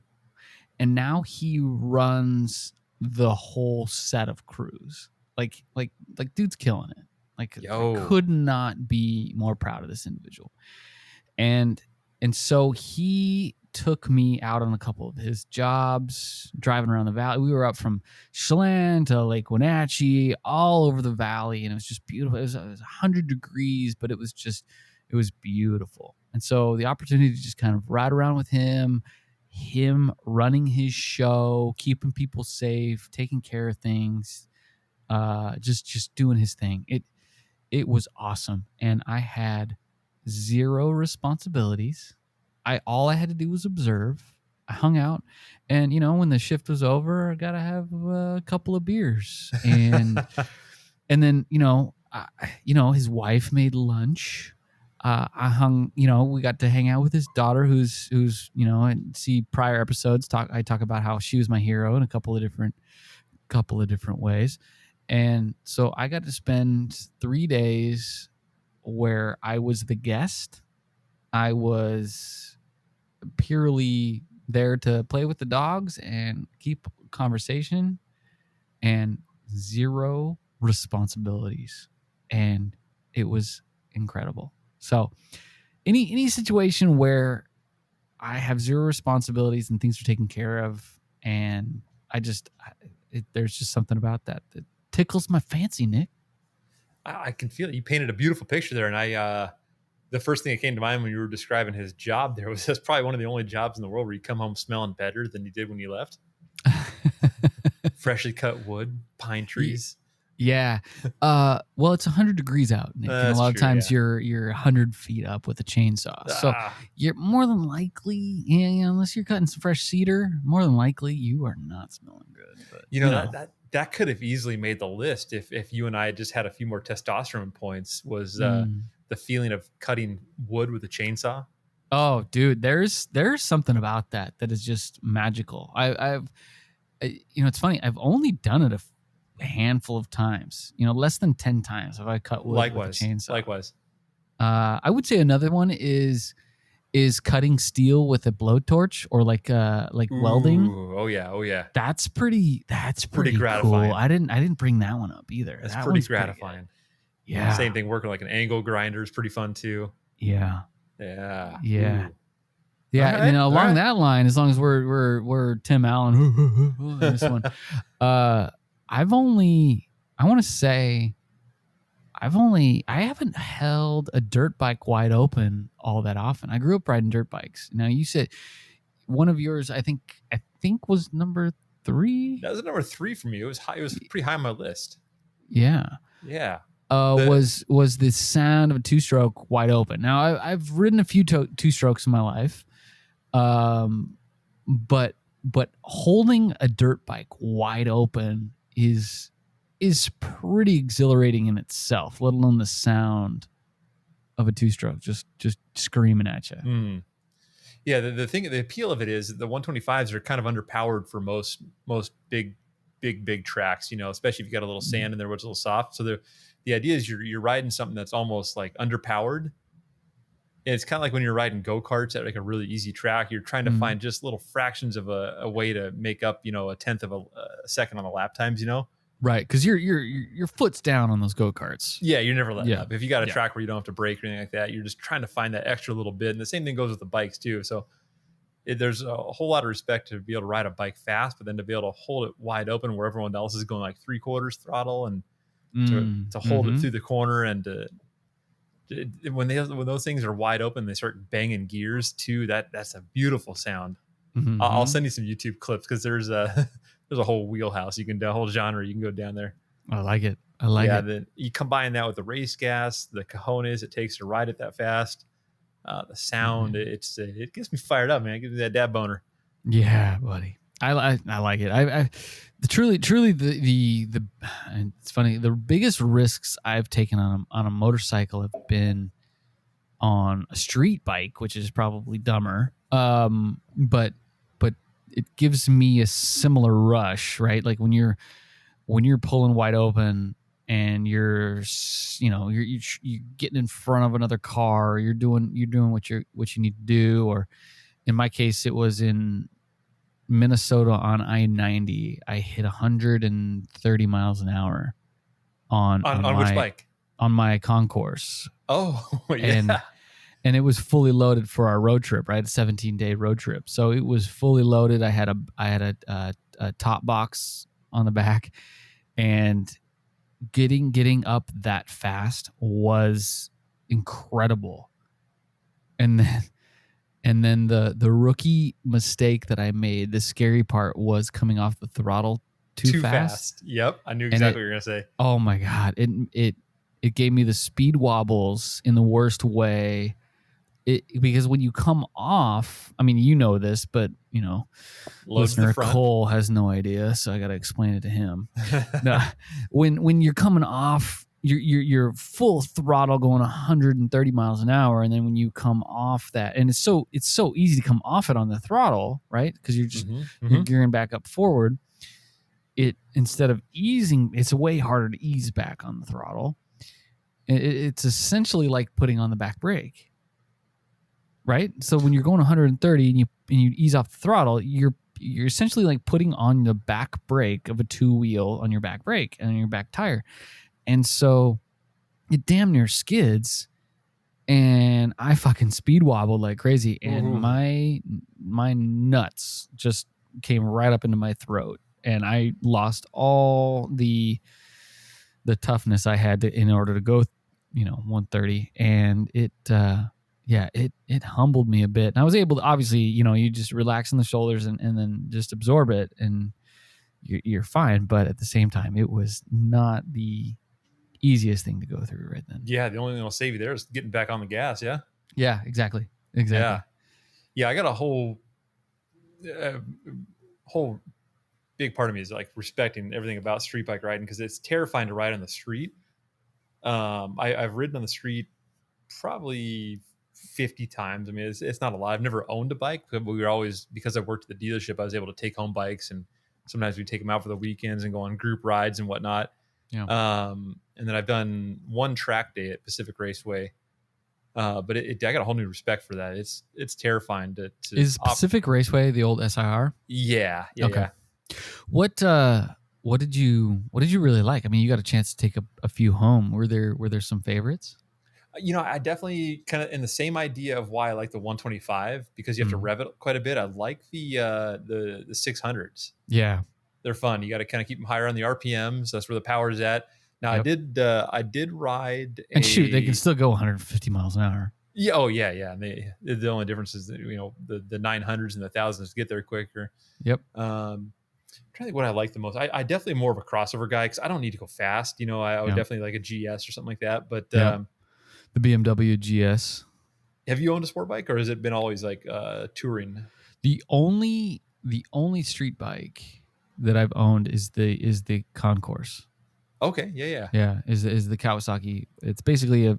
and now he runs the whole set of crews. Like dude's killing it. Like I could not be more proud of this individual. And so he took me out on a couple of his jobs, driving around the valley. We were up from Chelan to Lake Wenatchee, all over the valley, and it was just beautiful. It was 100 degrees, but it was beautiful. And so the opportunity to just kind of ride around with him running his show, keeping people safe, taking care of things, just doing his thing. It was awesome. And I had zero responsibilities. All I had to do was observe. I hung out, and when the shift was over, I gotta have a couple of beers, and then his wife made lunch. I hung, we got to hang out with his daughter, who's and see prior episodes. I talk about how she was my hero in a couple of different ways, and so I got to spend 3 days where I was the guest. I was purely there to play with the dogs and keep conversation, and zero responsibilities, and it was incredible. So any situation where I have zero responsibilities and things are taken care of, and there's just something about that tickles my fancy, Nick. I can feel it. You painted a beautiful picture there, and the first thing that came to mind when you were describing his job there was that's probably one of the only jobs in the world where you come home smelling better than you did when you left. Freshly cut wood, pine trees. Yeah. Well, it's 100 degrees out, Nick, and a lot of times you're 100 feet up with a chainsaw. So you're more than likely, unless you're cutting some fresh cedar, more than likely you are not smelling good. But that could have easily made the list if you and I just had a few more testosterone points. Was the feeling of cutting wood with a chainsaw? Oh, dude, there's something about that is just magical. It's funny. I've only done it a handful of times. Less than 10 times have I cut wood with a chainsaw. Likewise. I would say another one is cutting steel with a blowtorch or like welding. Oh yeah. That's pretty gratifying. Cool. I didn't bring that one up either. That's that pretty gratifying. Yeah. Same thing. Working like an angle grinder is pretty fun too. Yeah. Yeah. Yeah. Ooh. Yeah. Right, along that line, as long as we're Tim Allen, this one, I haven't held a dirt bike wide open all that often. I grew up riding dirt bikes. Now you said one of yours, I think was number 3. That was number 3 for me. It was high. It was pretty high on my list. Yeah. Yeah. Was the sound of a 2-stroke wide open. Now I've ridden a few 2-strokes in my life, but holding a dirt bike wide open is pretty exhilarating in itself. Let alone the sound of a 2-stroke just screaming at you. Yeah, the appeal of it is the 125s are kind of underpowered for most big tracks. Especially if you got a little sand in there, where it's a little soft. So the idea is you're riding something that's almost like underpowered. And it's kind of like when you're riding go-karts at like a really easy track, you're trying to find just little fractions of a way to make up, a tenth of a second on the lap times, Right, because your foot's down on those go-karts. Yeah, you're never letting up. If you got a track where you don't have to brake or anything like that, you're just trying to find that extra little bit. And the same thing goes with the bikes too. So there's a whole lot of respect to be able to ride a bike fast, but then to be able to hold it wide open where everyone else is going like 3/4 throttle, and to hold it through the corner, and when those things are wide open, they start banging gears too. That's a beautiful sound. I'll send you some YouTube clips because there's a whole wheelhouse a whole genre you can go down there. I like it. it. Then you combine that with the race gas, the cojones it takes to ride it that fast, the sound. It gets me fired up, man. It gives me that dad boner. Yeah, buddy. I like it. Truly the it's funny. The biggest risks I've taken on a motorcycle have been on a street bike, which is probably dumber. But it gives me a similar rush, right? Like when you're pulling wide open and you're getting in front of another car, you're doing what you need to do. Or in my case, it was in Minnesota on I-90. I hit 130 miles an hour on which bike? On my concourse. Oh, yeah. And it was fully loaded for our road trip, right? A 17-day road trip. So it was fully loaded. I had a top box on the back, and getting up that fast was incredible. And then the rookie mistake that I made, the scary part, was coming off the throttle too fast. Yep, I knew exactly what you were gonna say. Oh my God, it gave me the speed wobbles in the worst way. Because when you come off, I mean, you know this, but listener Cole has no idea, so I got to explain it to him. No, when you're coming off, you're full throttle going 130 miles an hour, and then when you come off that, and it's so easy to come off it on the throttle, right? Because you're just you're gearing back up forward. Instead of easing, it's way harder to ease back on the throttle. It's essentially like putting on the back brake. Right, so when you're going 130 and you ease off the throttle, you're essentially like putting on the back brake of a 2-wheel on your back brake and on your back tire, and so it damn near skids, and I fucking speed wobbled like crazy, and my nuts just came right up into my throat, and I lost all the toughness I had in order to go, 130, and it humbled me a bit. And I was able to, obviously, you just relax in the shoulders and then just absorb it, and you're fine. But at the same time, it was not the easiest thing to go through right then. Yeah, the only thing that'll save you there is getting back on the gas. Yeah. Yeah, exactly. Yeah, I got a whole big part of me is like respecting everything about street bike riding, because it's terrifying to ride on the street. I've ridden on the street probably 50 times. I mean, it's not a lot. I've never owned a bike, but we were always, because I worked at the dealership, I was able to take home bikes, and sometimes we take them out for the weekends and go on group rides and whatnot. Yeah. And then I've done one track day at Pacific Raceway. But I got a whole new respect for that. It's terrifying to Is Pacific Raceway the old SIR? Yeah. Okay. Yeah. What did you really like? I mean, you got a chance to take a few home. Were there some favorites? I definitely kind of in the same idea of why I like the 125, because you have to rev it quite a bit. I like the 600s. Yeah, they're fun. You got to kind of keep them higher on the RPMs. That's where the power is at. Now, yep. I did ride and shoot, they can still go 150 miles an hour. Yeah. Oh yeah. Yeah. And the only difference is that, the 900s and the 1000s get there quicker. Yep. I'm trying to think what I like the most. I definitely more of a crossover guy, because I don't need to go fast. I would definitely like a GS or something like that. But the BMW GS. Have you owned a sport bike, or has it been always like touring? The only street bike that I've owned is the Concourse. Okay. Yeah. Is the Kawasaki. It's basically a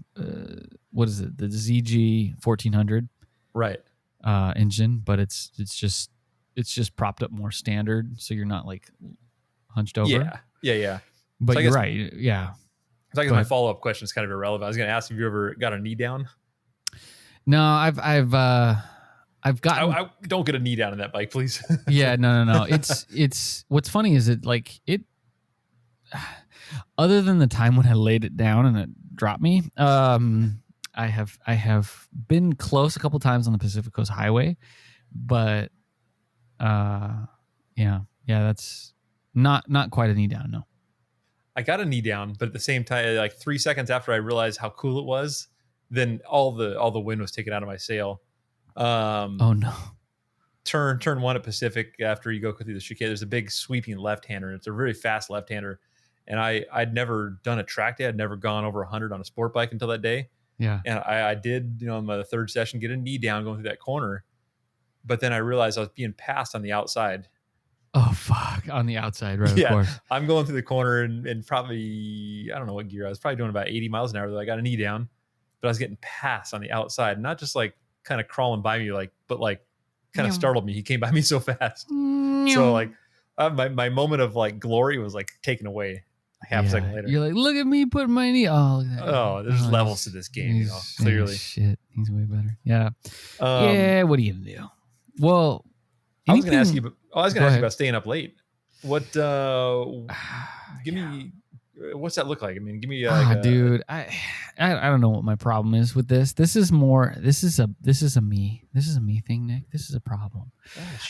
what is it? The ZG 1400. Right. Engine, but it's just propped up more standard, so you're not like hunched over. Yeah. But so you're right. Yeah. So I guess my follow-up question is kind of irrelevant. I was going to ask if you ever got a knee down. No, I've gotten. I don't get a knee down in that bike, please. Yeah, no. It's what's funny is it like it. Other than the time when I laid it down and it dropped me, I have been close a couple times on the Pacific Coast Highway, but that's not quite a knee down. No. I got a knee down, but at the same time, like 3 seconds after I realized how cool it was, then all the wind was taken out of my sail. Oh no! Turn one at Pacific after you go through the chicane. There's a big sweeping left-hander. It's a really fast left-hander, and I'd never done a track day. I'd never gone over 100 on a sport bike until that day. Yeah, and I did, in my third session, get a knee down going through that corner, but then I realized I was being passed on the outside. Oh fuck! On the outside, right? Yeah, of course. I'm going through the corner and probably, I don't know what gear I was probably doing, about 80 miles an hour. I got a knee down, but I was getting passed on the outside, not just like kind of crawling by me, but kind of startled me. He came by me so fast. So like my moment of like glory was like taken away half a second later. You're like, look at me putting my knee. Oh, there's levels to this game, clearly. Shit, he's way better. Yeah. What are you gonna do? Well, I was going to ask you about staying up late. What? Give me. What's that look like? I mean, give me. Dude, I don't know what my problem is with this. This is a me thing, Nick. This is a problem.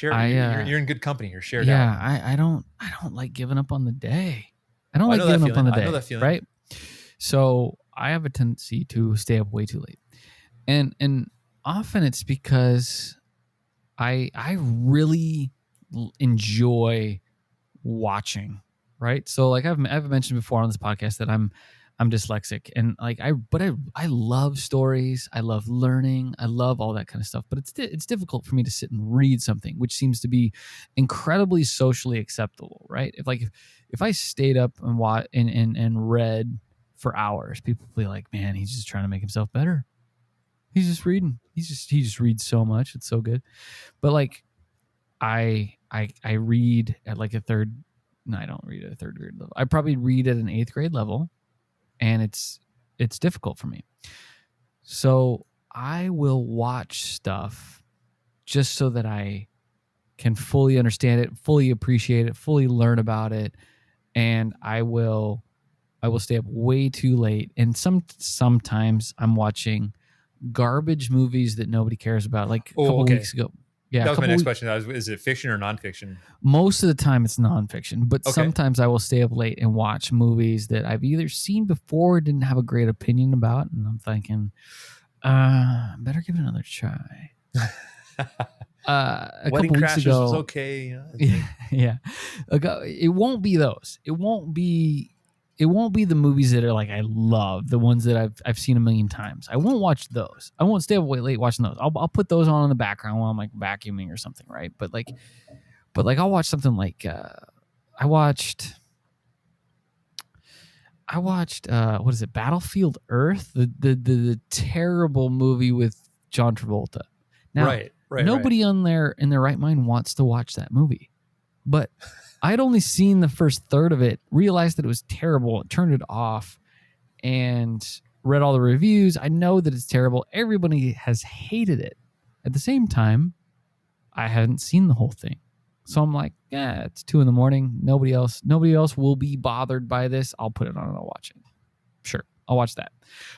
You're in good company here. Share it out. Yeah, I don't like giving up on the day. I don't like giving up on the day. I know that feeling. Right? So I have a tendency to stay up way too late, and often it's because I really enjoy watching. Right. So like I've mentioned before on this podcast that I'm dyslexic, and like I love stories. I love learning. I love all that kind of stuff. But it's difficult for me to sit and read something, which seems to be incredibly socially acceptable. Right. If I stayed up and read for hours, people would be like, man, he's just trying to make himself better. He's just reading. He just reads so much. It's so good. But like I read at like a third. No, I don't read at a third grade level. I probably read at an 8th grade level, and it's difficult for me. So I will watch stuff just so that I can fully understand it, fully appreciate it, fully learn about it, and I will stay up way too late. And sometimes I'm watching garbage movies that nobody cares about. Like a couple weeks ago. Yeah, that was my next question. Is it fiction or nonfiction? Most of the time it's nonfiction, but sometimes I will stay up late and watch movies that I've either seen before or didn't have a great opinion about. And I'm thinking, better give it another try. A Wedding couple weeks Crashers ago, was okay. Yeah. It won't be those. It won't be the movies that are like I love, the ones that I've seen a million times. I won't watch those. I won't stay up way late watching those. I'll put those on in the background while I'm like vacuuming or something, right? But I'll watch something like I watched what is it? Battlefield Earth, the terrible movie with John Travolta. Now, right. nobody in their right mind wants to watch that movie. But I'd only seen the first third of it, realized that it was terrible, turned it off, and read all the reviews. I know that it's terrible. Everybody has hated it. At the same time, I hadn't seen the whole thing. So I'm like, yeah, it's 2 a.m. Nobody else will be bothered by this. I'll put it on and I'll watch it. Sure, I'll watch that.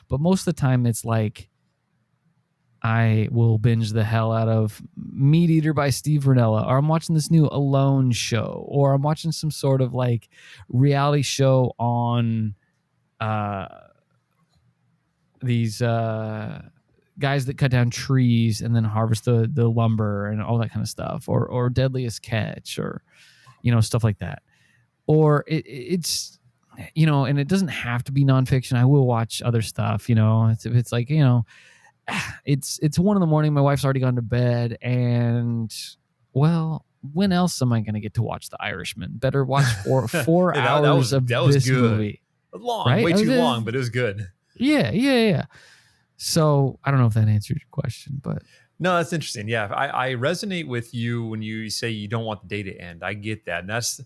But most of the time it's like I will binge the hell out of Meat Eater by Steve Rinella, or I'm watching this new Alone show, or I'm watching some sort of like reality show on these guys that cut down trees and then harvest the lumber and all that kind of stuff, or Deadliest Catch, or stuff like that. Or it's and it doesn't have to be nonfiction. I will watch other stuff. It's like it's 1 a.m. My wife's already gone to bed, and well, when else am I going to get to watch The Irishman? Better watch four yeah, hours of this good. movie. Long, right? Way too long, but it was good. Yeah. So I don't know if that answered your question, but no, that's interesting. Yeah, I resonate with you when you say you don't want the day to end. I get that, and that's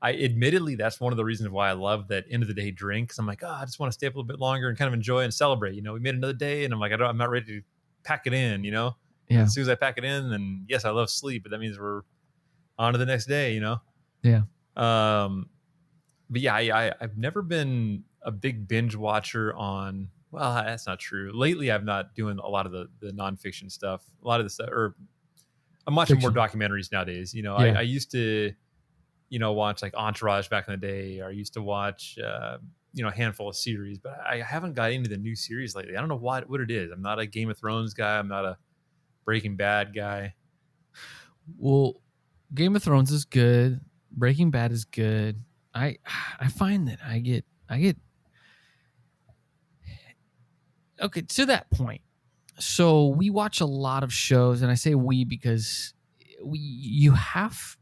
admittedly that's one of the reasons why I love that end of the day drink. Because I'm like, I just want to stay up a little bit longer and kind of enjoy and celebrate. We made another day, and I'm like, I'm not ready to pack it in. Yeah. As soon as I pack it in, then yes, I love sleep, but that means we're on to the next day. Yeah. But yeah, I've never been a big binge watcher on. Well, that's not true. Lately, I'm not doing a lot of the nonfiction stuff. A lot of the stuff, or I'm watching more documentaries nowadays. I used to, watch like Entourage back in the day, or I used to watch, a handful of series, but I haven't got into the new series lately. I don't know what it is. I'm not a Game of Thrones guy. I'm not a Breaking Bad guy. Well, Game of Thrones is good. Breaking Bad is good. I find that I get okay, to that point. So we watch a lot of shows, and I say we because you have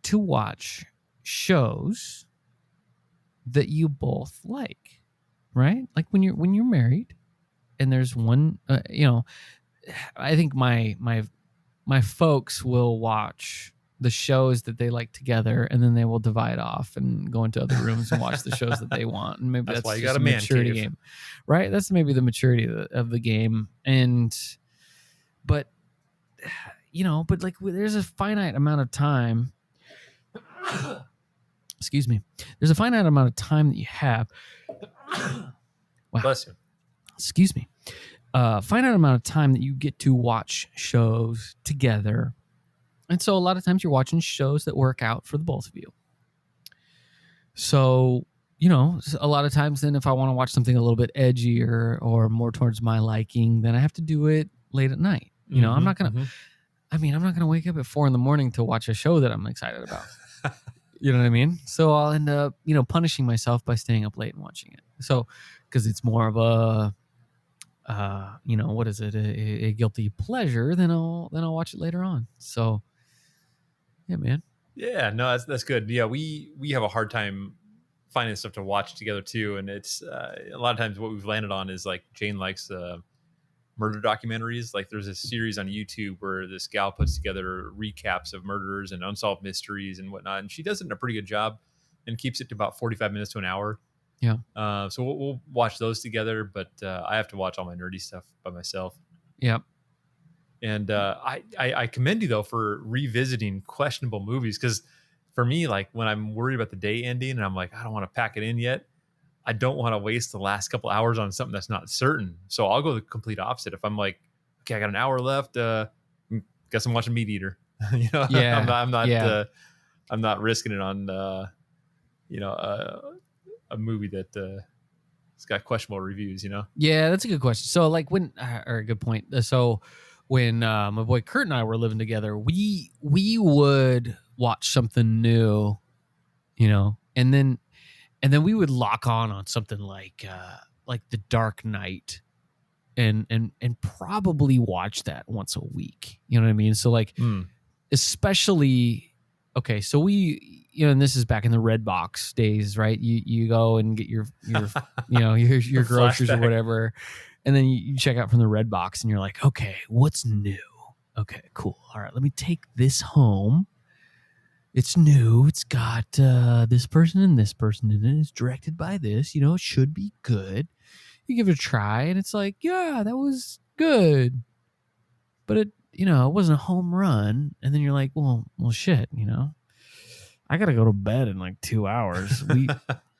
to watch shows that you both like, right? Like when you're married, and there's one, I think my folks will watch the shows that they like together, and then they will divide off and go into other rooms and watch the shows that they want. And maybe that's why you just got a a maturity game, right? That's maybe the maturity of the game. But like there's a finite amount of time. Excuse me. There's a finite amount of time that you have. Wow. Bless you. Excuse me. Finite amount of time that you get to watch shows together. And so a lot of times you're watching shows that work out for the both of you. So, a lot of times then if I want to watch something a little bit edgier or more towards my liking, then I have to do it late at night. I'm not going to, I'm not going to wake up at 4 a.m. to watch a show that I'm excited about. You know what I mean? So I'll end up, punishing myself by staying up late and watching it. So, because it's more of a, what is it? A guilty pleasure, then I'll watch it later on. So, yeah, man. Yeah, no, that's good. Yeah, we have a hard time finding stuff to watch together too, and it's a lot of times what we've landed on is like Jane likes murder documentaries. Like there's a series on YouTube where this gal puts together recaps of murders and unsolved mysteries and whatnot, and she does it in a pretty good job and keeps it to about 45 minutes to an hour. Yeah. So we'll watch those together, but I have to watch all my nerdy stuff by myself. Yep. And I commend you though for revisiting questionable movies, because for me, like when I'm worried about the day ending and I'm like, I don't want to pack it in yet, I don't want to waste the last couple hours on something that's not certain. So I'll go the complete opposite. If I'm like, okay, I got an hour left, guess I'm watching Meat Eater. Yeah. I'm not risking it on a movie that it's got questionable reviews. Yeah, that's a good question. So like or a good point. So when my boy Kurt and I were living together, we would watch something new, and then we would lock on something like The Dark Knight, and probably watch that once a week. You know what I mean? So like, especially, okay, so we, and this is back in the Red Box days, right? You go and get your your groceries or whatever. And then you check out from the red box and you're like, okay, what's new? Okay, cool. All right, let me take this home. It's new. It's got this person and this person in it. It's directed by this. You know, it should be good. You give it a try, and it's like, yeah, that was good. But it, it wasn't a home run. And then you're like, well, shit, I got to go to bed in like 2 hours.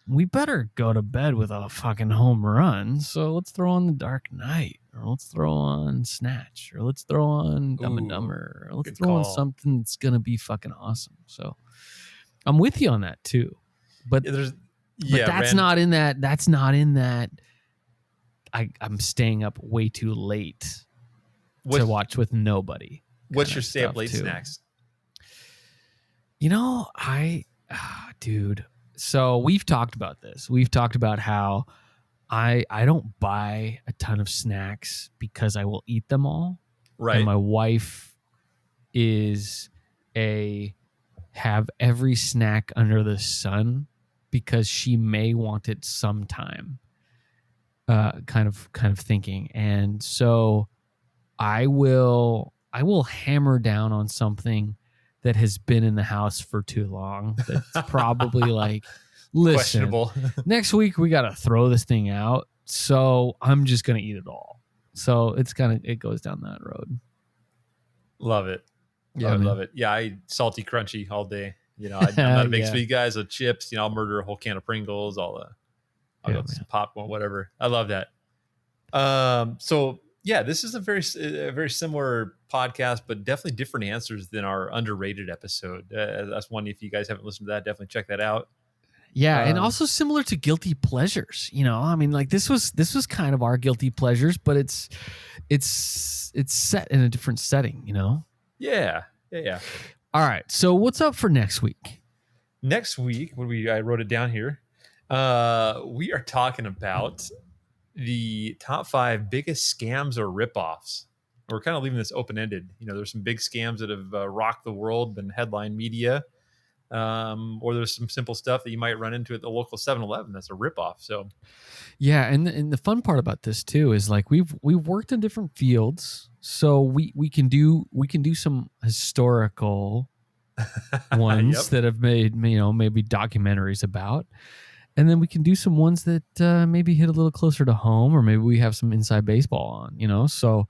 We better go to bed with a fucking home run. So let's throw on The Dark Knight, or let's throw on Snatch, or let's throw on Dumb and Dumber, or let's throw on something that's going to be fucking awesome. So I'm with you on that too. But, that's not in that. That's not in that. I'm staying up way too late to watch with nobody. What's your stay up late snacks? Dude. So we've talked about this. We've talked about how I don't buy a ton of snacks because I will eat them all. Right. And my wife is have every snack under the sun because she may want it sometime. Kind of thinking. And so I will hammer down on something that has been in the house for too long. That's probably like, listen, questionable. Next week we got to throw this thing out. So I'm just going to eat it all. So it goes down that road. Love it. Yeah, I love it. Yeah. I eat salty crunchy all day. I'm not a big sweet guy. So chips, I'll murder a whole can of Pringles, I'll go some popcorn, whatever. I love that. So yeah, this is a very similar podcast, but definitely different answers than our underrated episode. That's one. If you guys haven't listened to that, definitely check that out. Yeah, and also similar to guilty pleasures. Like this was kind of our guilty pleasures, but it's set in a different setting. Yeah. All right. So what's up for next week? Next week, I wrote it down here. We are talking about the top 5 biggest scams or ripoffs. We're kind of leaving this open-ended. There's some big scams that have rocked the world, been headline media, or there's some simple stuff that you might run into at the local 7-Eleven that's a ripoff. So, yeah, and the fun part about this too is like we've worked in different fields, so we can do some historical ones that have made maybe documentaries about. And then we can do some ones that maybe hit a little closer to home, or maybe we have some inside baseball on, So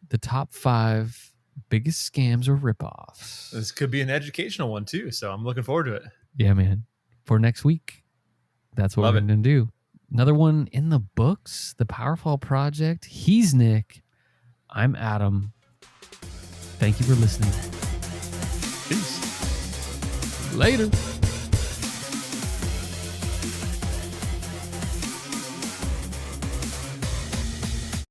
the top 5 biggest scams or ripoffs. This could be an educational one too, so I'm looking forward to it. Yeah, man. For next week, that's what we're going to do. Another one in the books, the PowerFall Project. He's Nick. I'm Adam. Thank you for listening. Peace. Later.